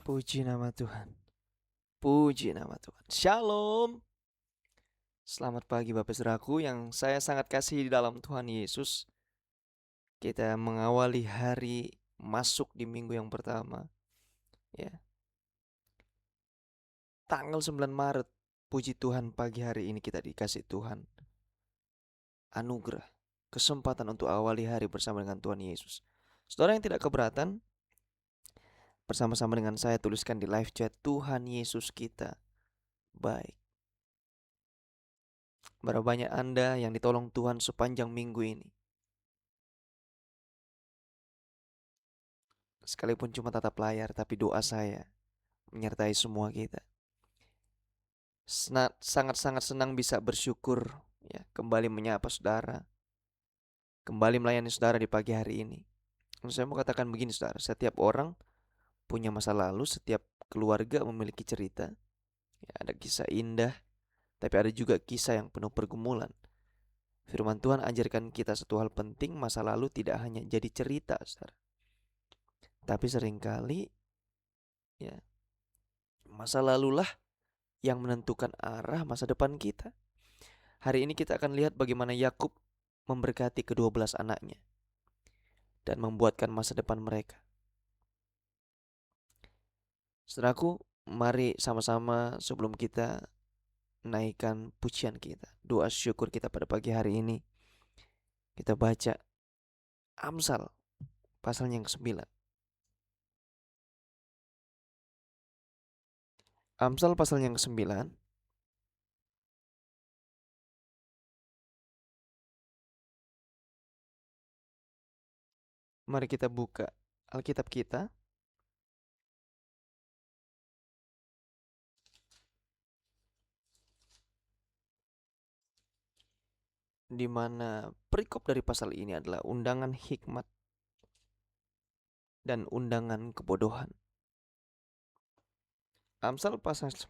Puji nama Tuhan. Puji nama Tuhan. Shalom. Selamat pagi Bapak Saudaraku yang saya sangat kasihi di dalam Tuhan Yesus. Kita mengawali hari masuk di minggu yang pertama. Ya. Tanggal 9 Maret. Puji Tuhan, pagi hari ini kita dikasih Tuhan anugerah, kesempatan untuk awali hari bersama dengan Tuhan Yesus. Saudara yang tidak keberatan, bersama-sama dengan saya tuliskan di live chat, Tuhan Yesus kita baik. Berapa banyak Anda yang ditolong Tuhan sepanjang minggu ini? Sekalipun cuma tatap layar, tapi doa saya menyertai semua kita. Sangat-sangat senang bisa bersyukur, ya, kembali menyapa saudara, kembali melayani saudara di pagi hari ini. Saya mau katakan begini saudara, setiap orang punya masa lalu, setiap keluarga memiliki cerita. Ya, ada kisah indah, tapi ada juga kisah yang penuh pergumulan. Firman Tuhan ajarkan kita satu hal penting, masa lalu tidak hanya jadi cerita saudara, tapi seringkali ya, masa lalulah yang menentukan arah masa depan kita. Hari ini kita akan lihat bagaimana Yakub memberkati ke-12 anaknya dan membuatkan masa depan mereka. Saudaraku, mari sama-sama sebelum kita naikkan pujian kita, doa syukur kita pada pagi hari ini, kita baca Amsal pasal yang ke-9. Amsal pasal yang ke-9. Mari kita buka Alkitab kita. Di mana perikop dari pasal ini adalah undangan hikmat dan undangan kebodohan. Amsal pasal 9.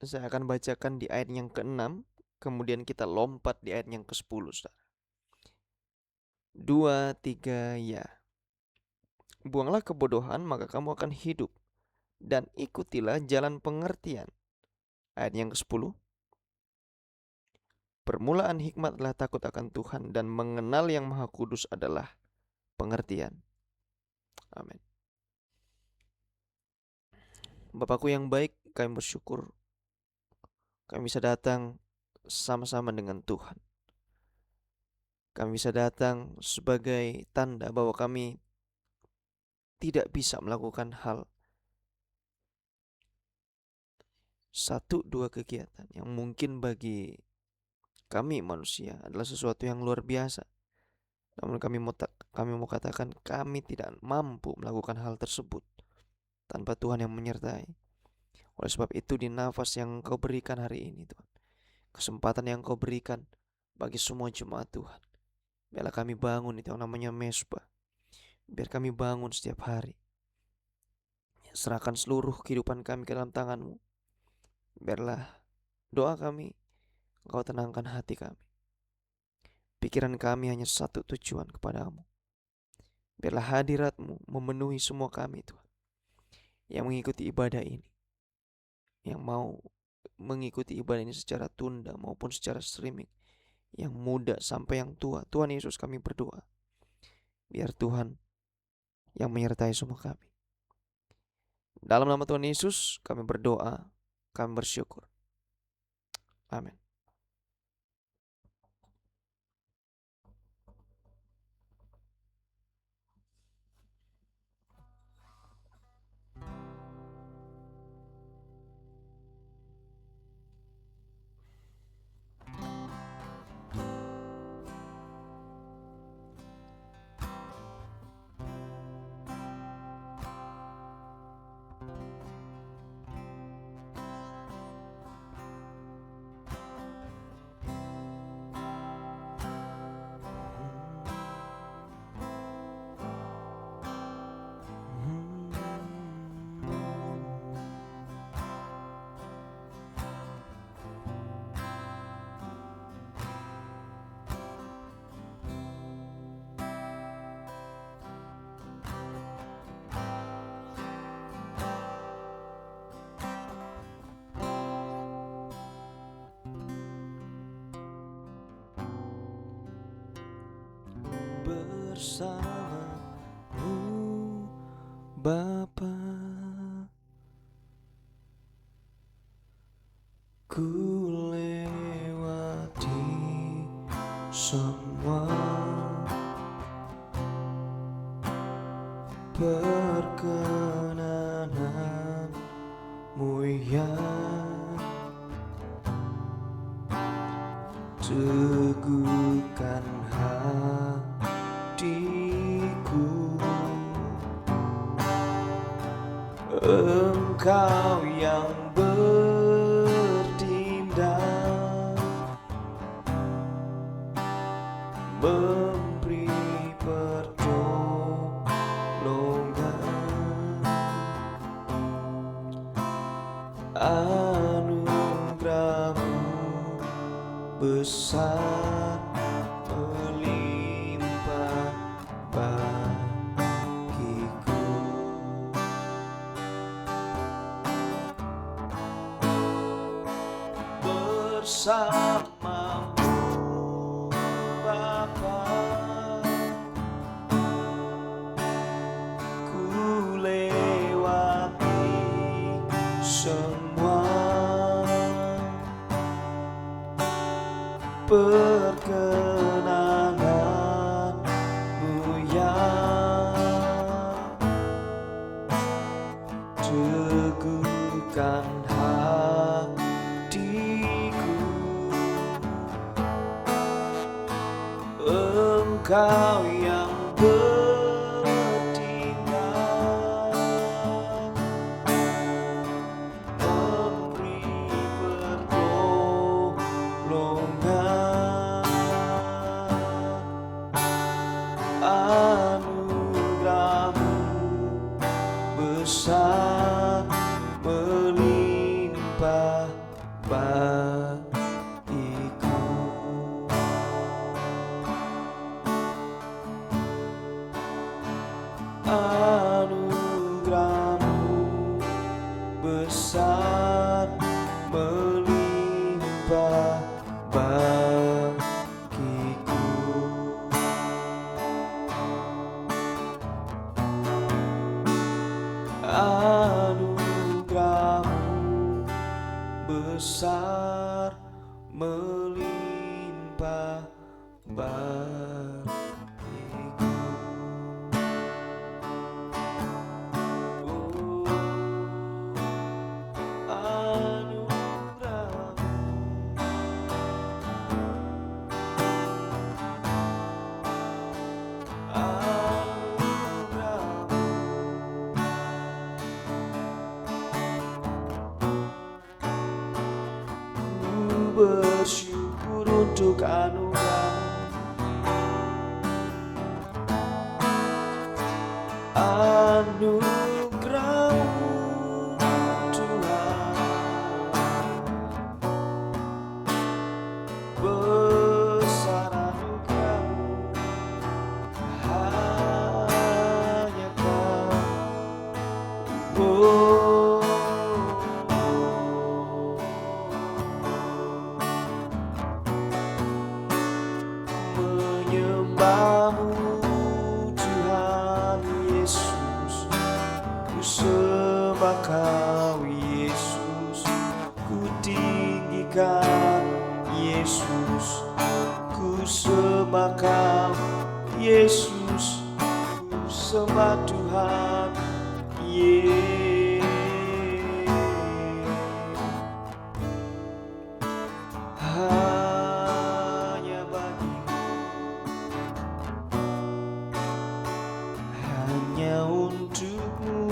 Saya akan bacakan di ayat yang ke-6, kemudian kita lompat di ayat yang ke-10. 2, 3, ya. Buanglah kebodohan, maka kamu akan hidup, dan ikutilah jalan pengertian. Ayat yang ke-10. Permulaan hikmat adalah takut akan Tuhan, dan mengenal yang Maha Kudus adalah pengertian. Amin. Bapakku yang baik, kami bersyukur kami bisa datang sama-sama dengan Tuhan. Kami bisa datang sebagai tanda bahwa kami tidak bisa melakukan hal 1-2 kegiatan yang mungkin bagi kami manusia adalah sesuatu yang luar biasa. Namun kami mau katakan kami tidak mampu melakukan hal tersebut tanpa Tuhan yang menyertai. Oleh sebab itu di nafas yang Engkau berikan hari ini Tuhan, kesempatan yang Engkau berikan bagi semua jemaat Tuhan, biarlah kami bangun itu yang namanya mesbah. Biar kami bangun setiap hari, serahkan seluruh kehidupan kami ke dalam tangan-Mu. Biarlah doa kami, Engkau tenangkan hati kami. Pikiran kami hanya satu tujuan kepadamu. Biarlah hadirat-Mu memenuhi semua kami Tuhan, yang mengikuti ibadah ini, yang mau mengikuti ibadah ini secara tunda maupun secara streaming, yang muda sampai yang tua. Tuhan Yesus, kami berdoa, biar Tuhan yang menyertai semua kami. Dalam nama Tuhan Yesus kami berdoa, kami bersyukur. Amin. bersamamu Bapa. Ku lewati semua perkenananmu yang teguhkan hatiku. Engkau yang bertindak, memberi pertolongan, anugerah-Mu besar melimpah bagiku. Bersamamu Bapa, ku lewati semua perkenananmu yang teguhkan hatiku. Engkau yang bertindak, memberi pertolongan, anugerah-Mu besar melimpah bagiku. Anugerah-Mu besar melimpah bagiku. Anugerah-Mu besar melimpah bagiku. Bersyukur untuk anugerah-Mu Tuhan, besar anugerah-Mu, hanya Kau. Menyembah-Mu Tuhan Yesus, ku sembah Kau Yesus, ku tinggikan Yesus, ku sembah Kau Yesus, ku sembah Tuhan Yesus. Hanya untuk-Mu.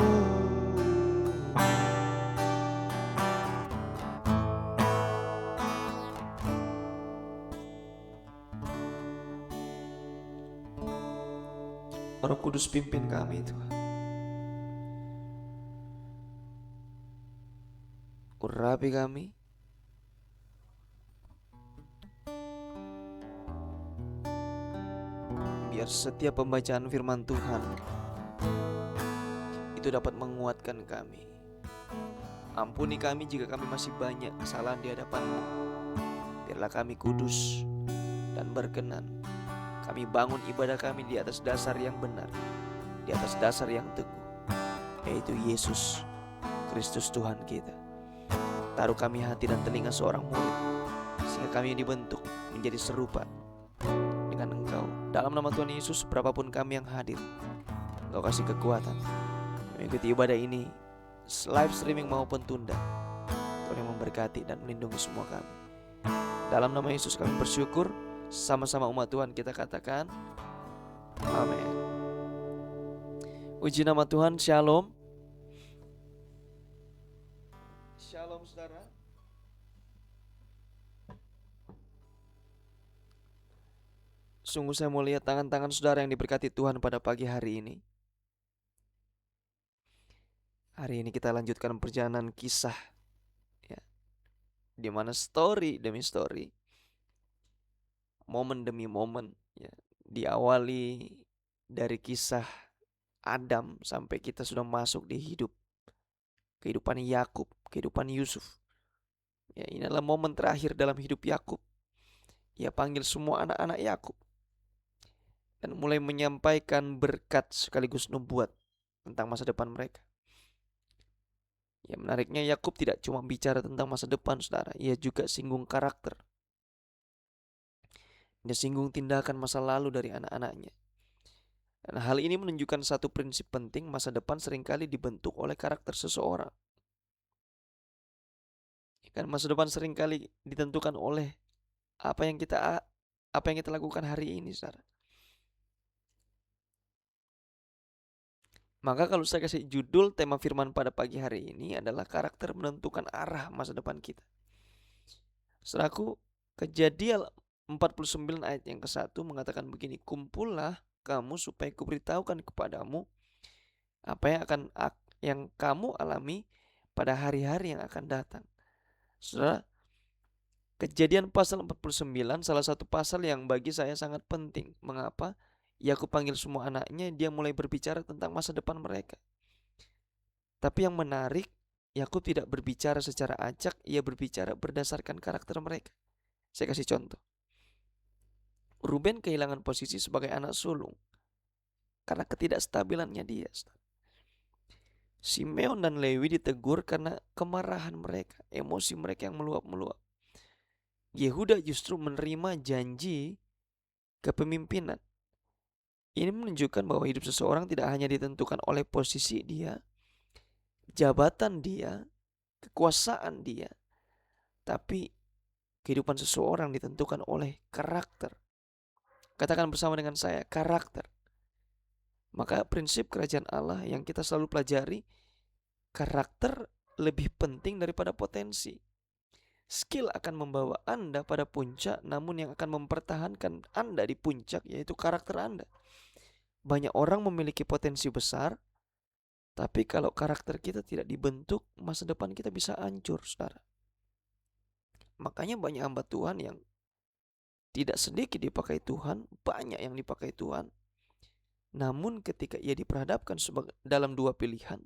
Roh Kudus, pimpin kami Tuhan. Urapi kami, biar setiap pembacaan firman Tuhan itu dapat menguatkan kami. Ampuni kami jika kami masih banyak kesalahan di hadapan-Mu. Biarlah kami kudus dan berkenan Kami bangun ibadah kami di atas dasar yang benar, di atas dasar yang teguh, yaitu Yesus Kristus Tuhan kita. Taruh kami hati dan telinga seorang murid, sehingga kami dibentuk menjadi serupa dengan Engkau. Dalam nama Tuhan Yesus, berapapun kami yang hadir, Engkau kasih kekuatan mengikuti ibadah ini, live streaming maupun tunda. Tuhan yang memberkati dan melindungi semua kami. Dalam nama Yesus kami bersyukur. Sama-sama umat Tuhan kita katakan amin. Puji nama Tuhan. Shalom. Shalom saudara. Sungguh saya mau lihat tangan-tangan saudara yang diberkati Tuhan pada pagi hari ini. Hari ini kita lanjutkan perjalanan kisah, ya, di mana story demi story, momen demi momen, ya, diawali dari kisah Adam sampai kita sudah masuk di kehidupan Yakub, kehidupan Yusuf. Ya, ini adalah momen terakhir dalam hidup Yakub. Ia panggil semua anak-anak Yakub dan mulai menyampaikan berkat sekaligus nubuat tentang masa depan mereka. Ya, menariknya Yakub tidak cuma bicara tentang masa depan, saudara. Ia juga singgung karakter. Dia singgung tindakan masa lalu dari anak-anaknya. Dan hal ini menunjukkan satu prinsip penting, masa depan seringkali dibentuk oleh karakter seseorang. Kan masa depan seringkali ditentukan oleh apa yang kita lakukan hari ini, saudara. Maka kalau saya kasih judul tema firman pada pagi hari ini adalah karakter menentukan arah masa depan kita. Saudaraku, Kejadian 49 ayat yang ke-1 mengatakan begini, kumpullah kamu supaya kuberitahukan kepadamu apa yang kamu alami pada hari-hari yang akan datang. Saudara, Kejadian pasal 49 salah satu pasal yang bagi saya sangat penting. Mengapa? Yakub panggil semua anaknya, dia mulai berbicara tentang masa depan mereka. Tapi yang menarik, Yakub tidak berbicara secara acak, ia berbicara berdasarkan karakter mereka. Saya kasih contoh. Ruben kehilangan posisi sebagai anak sulung karena ketidakstabilannya dia. Simeon dan Lewi ditegur karena kemarahan mereka, emosi mereka yang meluap-meluap. Yehuda justru menerima janji kepemimpinan. Ini menunjukkan bahwa hidup seseorang tidak hanya ditentukan oleh posisi dia, jabatan dia, kekuasaan dia, tapi kehidupan seseorang ditentukan oleh karakter. Katakan bersama dengan saya, karakter. Maka prinsip kerajaan Allah yang kita selalu pelajari, karakter lebih penting daripada potensi. Skill akan membawa Anda pada puncak, namun yang akan mempertahankan Anda di puncak yaitu karakter Anda. Banyak orang memiliki potensi besar, tapi kalau karakter kita tidak dibentuk, masa depan kita bisa hancur, saudara. Makanya banyak hamba Tuhan yang tidak sedikit dipakai Tuhan, banyak yang dipakai Tuhan. Namun ketika ia diperhadapkan dalam dua pilihan,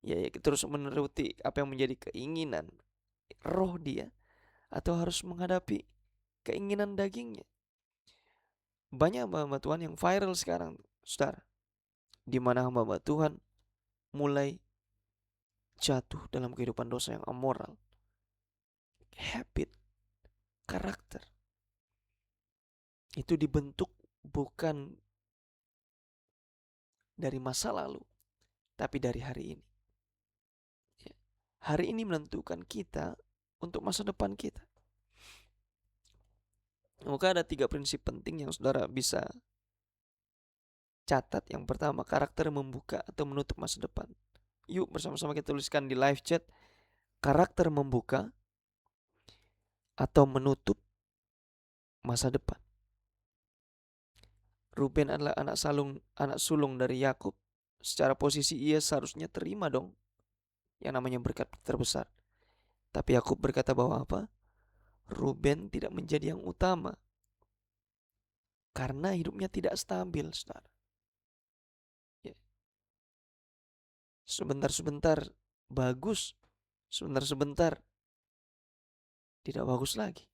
ya terus menuruti apa yang menjadi keinginan roh dia, atau harus menghadapi keinginan dagingnya. Banyak hamba Tuhan yang viral sekarang, saudara, di mana hamba Tuhan mulai jatuh dalam kehidupan dosa yang amoral, habit, karakter. Itu dibentuk bukan dari masa lalu, tapi dari hari ini. Hari ini menentukan kita untuk masa depan kita. Maka ada 3 prinsip penting yang saudara bisa catat. Yang pertama, karakter membuka atau menutup masa depan. Yuk bersama-sama kita tuliskan di live chat, karakter membuka atau menutup masa depan. Ruben adalah anak sulung dari Yakub. Secara posisi ia seharusnya terima dong yang namanya berkat terbesar. Tapi Yakub berkata bahwa apa? Ruben tidak menjadi yang utama karena hidupnya tidak stabil, saudara. Ya. Sebentar-sebentar bagus, sebentar-sebentar tidak bagus lagi.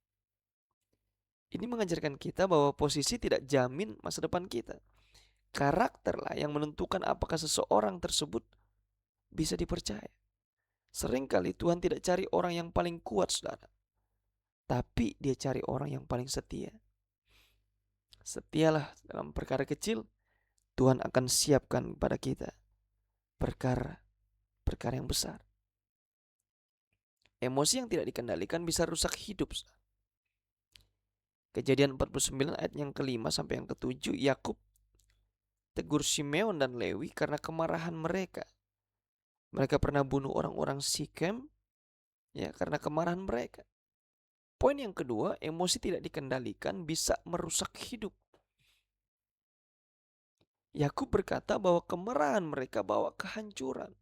Ini mengajarkan kita bahwa posisi tidak jamin masa depan kita. Karakterlah yang menentukan apakah seseorang tersebut bisa dipercaya. Seringkali Tuhan tidak cari orang yang paling kuat, saudara, tapi Dia cari orang yang paling setia. Setialah dalam perkara kecil, Tuhan akan siapkan pada kita perkara yang besar. Emosi yang tidak dikendalikan bisa rusak hidup. Kejadian 49 ayat yang kelima sampai yang ketujuh, Yakub tegur Simeon dan Lewi karena kemarahan mereka. Mereka pernah bunuh orang-orang Sikem ya karena kemarahan mereka. Poin yang kedua, emosi tidak dikendalikan bisa merusak hidup. Yakub berkata bahwa kemarahan mereka bawa kehancuran.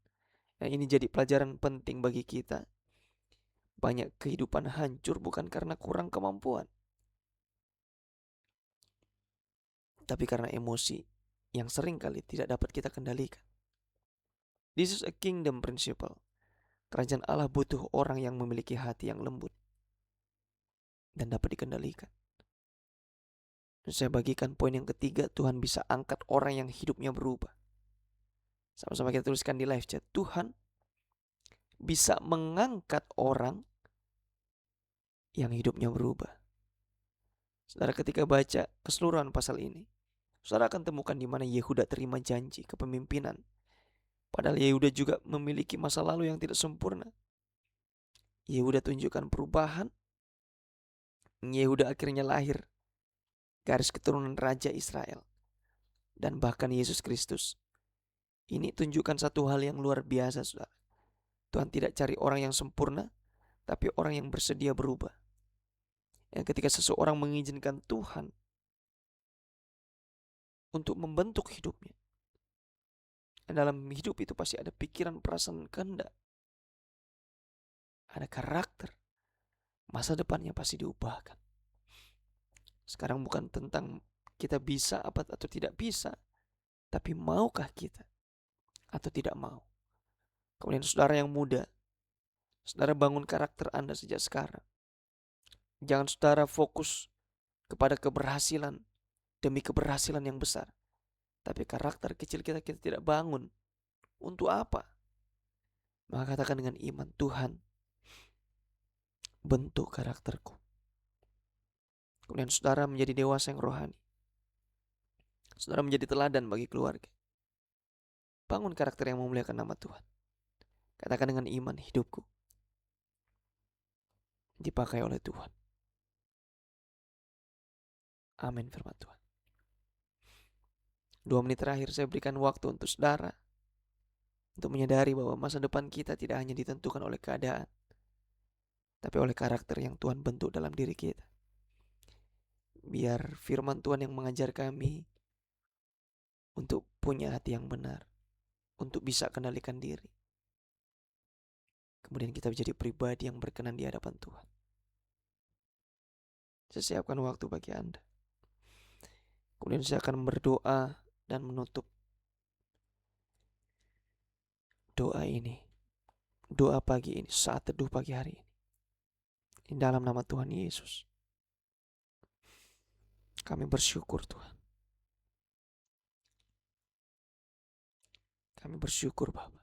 Nah, ini jadi pelajaran penting bagi kita. Banyak kehidupan hancur bukan karena kurang kemampuan, tapi karena emosi yang sering kali tidak dapat kita kendalikan. This is a kingdom principle. Kerajaan Allah butuh orang yang memiliki hati yang lembut dan dapat dikendalikan. Dan saya bagikan poin yang ketiga, Tuhan bisa angkat orang yang hidupnya berubah. Sama-sama kita tuliskan di live chat. Tuhan bisa mengangkat orang yang hidupnya berubah. Saudara, ketika baca keseluruhan pasal ini, saudara akan temukan di mana Yehuda terima janji kepemimpinan. Padahal Yehuda juga memiliki masa lalu yang tidak sempurna. Yehuda tunjukkan perubahan. Yehuda akhirnya lahir garis keturunan Raja Israel dan bahkan Yesus Kristus. Ini tunjukkan satu hal yang luar biasa, saudara. Tuhan tidak cari orang yang sempurna, tapi orang yang bersedia berubah. Yang ketika seseorang mengizinkan Tuhan untuk membentuk hidupnya, dan dalam hidup itu pasti ada pikiran, perasaan, kehendak, ada karakter, masa depannya pasti diubahkan. Sekarang bukan tentang kita bisa apa atau tidak bisa, tapi maukah kita atau tidak mau. Kemudian saudara yang muda, saudara bangun karakter Anda sejak sekarang. Jangan saudara fokus kepada keberhasilan demi keberhasilan yang besar, tapi karakter kecil kita tidak bangun. Untuk apa? Maka katakan dengan iman, Tuhan, bentuk karakterku. Kemudian saudara menjadi dewasa yang rohani. Saudara menjadi teladan bagi keluarga. Bangun karakter yang memuliakan nama Tuhan. Katakan dengan iman, hidupku dipakai oleh Tuhan. Amin firman Tuhan. 2 menit terakhir saya berikan waktu untuk saudara untuk menyadari bahwa masa depan kita tidak hanya ditentukan oleh keadaan, tapi oleh karakter yang Tuhan bentuk dalam diri kita. Biar firman Tuhan yang mengajar kami untuk punya hati yang benar, untuk bisa kendalikan diri. Kemudian kita menjadi pribadi yang berkenan di hadapan Tuhan. Saya siapkan waktu bagi Anda. Kemudian saya akan berdoa dan menutup doa ini. Doa pagi ini, saat teduh pagi hari ini. Di dalam nama Tuhan Yesus. Kami bersyukur Tuhan. Kami bersyukur Bapa.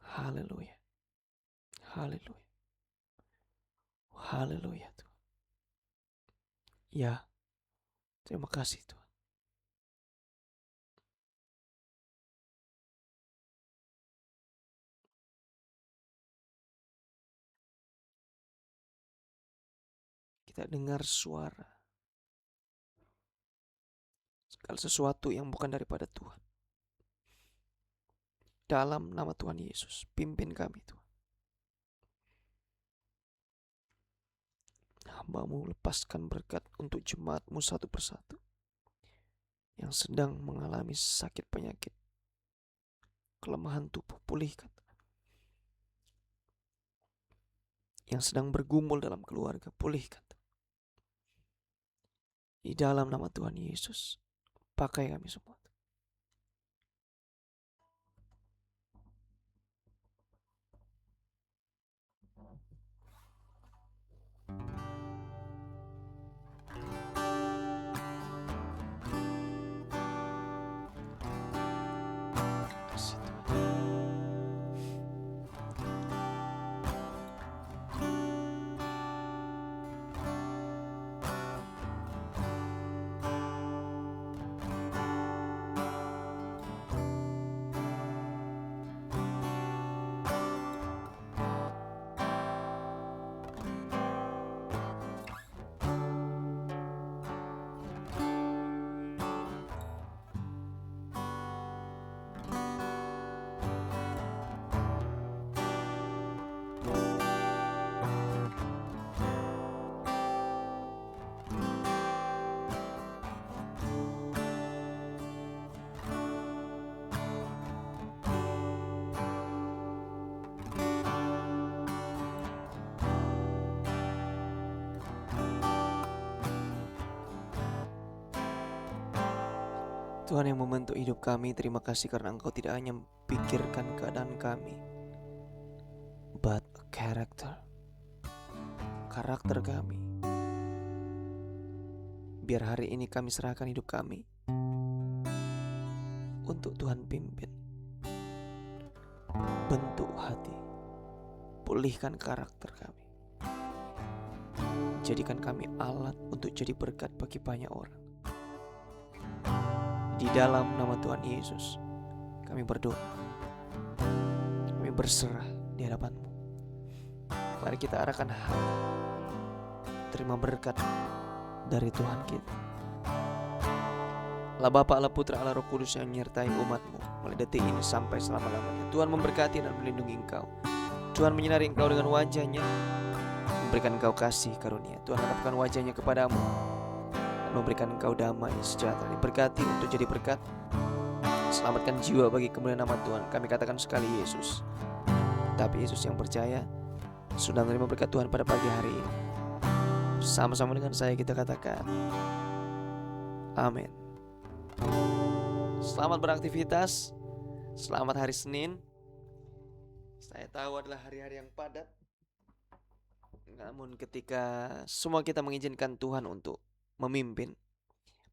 Haleluya. Haleluya. Haleluya Tuhan. Ya, terima kasih Tuhan. Kita dengar suara segala sesuatu yang bukan daripada Tuhan. Dalam nama Tuhan Yesus, pimpin kami Tuhan. Hamba-Mu lepaskan berkat untuk jemaat-Mu satu persatu yang sedang mengalami sakit penyakit, kelemahan tubuh, pulihkan. Yang sedang bergumul dalam keluarga, pulihkan. Di dalam nama Tuhan Yesus, pakai kami semua. Tuhan yang membentuk hidup kami, terima kasih karena Engkau tidak hanya pikirkan keadaan kami, but a character. Karakter kami. Biar hari ini kami serahkan hidup kami untuk Tuhan pimpin. Bentuk hati. Pulihkan karakter kami. Jadikan kami alat untuk jadi berkat bagi banyak orang. Di dalam nama Tuhan Yesus, kami berdoa. Kami berserah di hadapan-Mu. Mari kita arahkan hati. Terima berkat dari Tuhan kita. Allah Bapa, Allah Putra, Allah Roh Kudus yang menyertai umat-Mu mulai detik ini sampai selama-lamanya. Tuhan memberkati dan melindungi Engkau. Tuhan menyinari Engkau dengan wajah-Nya, memberikan Engkau kasih karunia. Tuhan harapkan wajah-Nya kepadamu dan memberikan Engkau damai sejahtera. Diberkati untuk jadi berkat. Selamatkan jiwa bagi kemuliaan nama Tuhan. Kami katakan sekali Yesus. Tapi Yesus yang percaya sudah menerima berkat Tuhan pada pagi hari ini. Sama-sama dengan saya kita katakan amin. Selamat beraktivitas. Selamat hari Senin. Saya tahu adalah hari-hari yang padat. Namun ketika semua kita mengizinkan Tuhan untuk memimpin,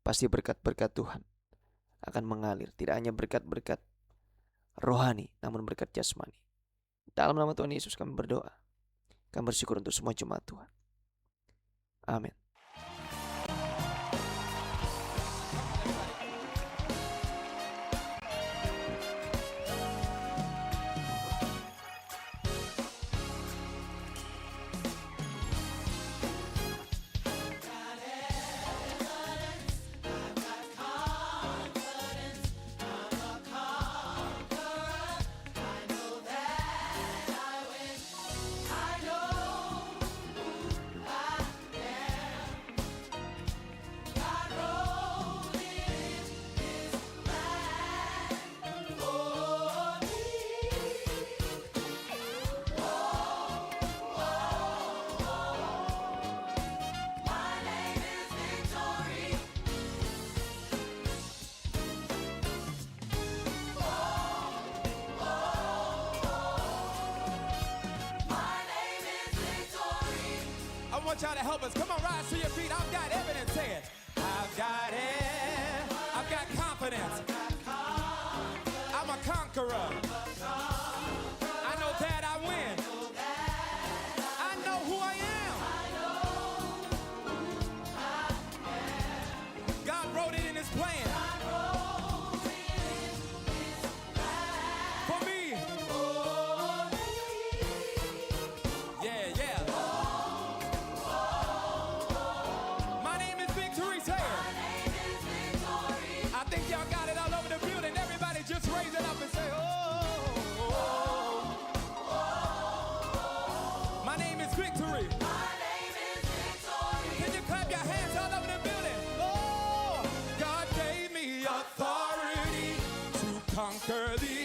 pasti berkat-berkat Tuhan akan mengalir. Tidak hanya berkat-berkat rohani, namun berkat jasmani. Dalam nama Tuhan Yesus kami berdoa. Kami bersyukur untuk semua jemaat Tuhan. Amin. I want y'all to help us. Come on, rise to your feet. I've got evidence. Say it. I've got it. I've got confidence. I'm a conqueror. I know that I win. I know who I am. God wrote it in His plan. For me. Yeah, yeah. My name is Victory. Say it. I think y'all got it all over the building. Everybody just raise it up and say, oh. My name is Victory. Can you clap your hands all over the building? Oh, God gave me authority to conquer the